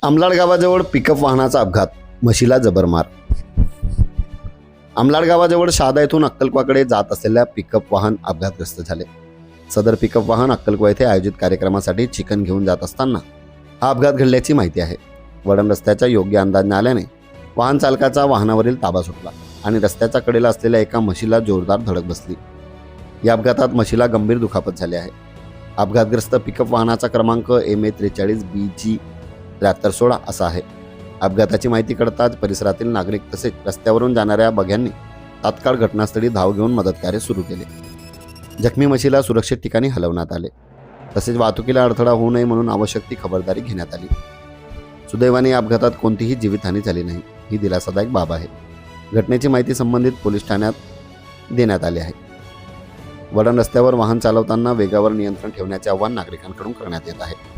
आमलाड गावाजवळ पिकअप वाहनाचा अपघात, म्हशीला जबर मार. आमलाड गावाजवळ शहादा येथून अक्कलकोवाकडे जात असलेल्या पिकअप वाहन अपघातग्रस्त झाले. सदर पिकअप वाहन अक्कलकोवा येथे आयोजित कार्यक्रमासाठी चिकन घेऊन जात असताना हा अपघात घडल्याची माहिती आहे. वळण रस्त्याचा योग्य अंदाज न आल्याने वाहन चालकाचा वाहनावरील ताबा सुटला आणि रस्त्याच्या कडेला असलेल्या एका म्हशीला जोरदार धडक बसली. या अपघातात म्हशीला गंभीर दुखापत झाली आहे. अपघातग्रस्त पिकअप वाहनाचा क्रमांक MA43BG 7316 असा आहे. अपघाताची माहिती कळताच परिसरातील नागरिक तसेच रस्त्यावरून जाणाऱ्या बघ्यांनी तात्काळ घटनास्थळी धाव घेऊन मदतकार्य सुरू केले. जखमी म्हशीला सुरक्षित ठिकाणी हलवण्यात आले. तसेच वाहतुकीला अडथळा होऊ नये म्हणून आवश्यक ती खबरदारी घेण्यात आली. सुदैवाने या अपघातात कोणतीही जीवितहानी झाली नाही, ही दिलासादायक बाब आहे. घटनेची माहिती संबंधित पोलीस ठाण्यात देण्यात आली आहे. वळण रस्त्यावर वाहन चालवताना वेगावर नियंत्रण ठेवण्याचे आवाहन नागरिकांकडून करण्यात येत आहे.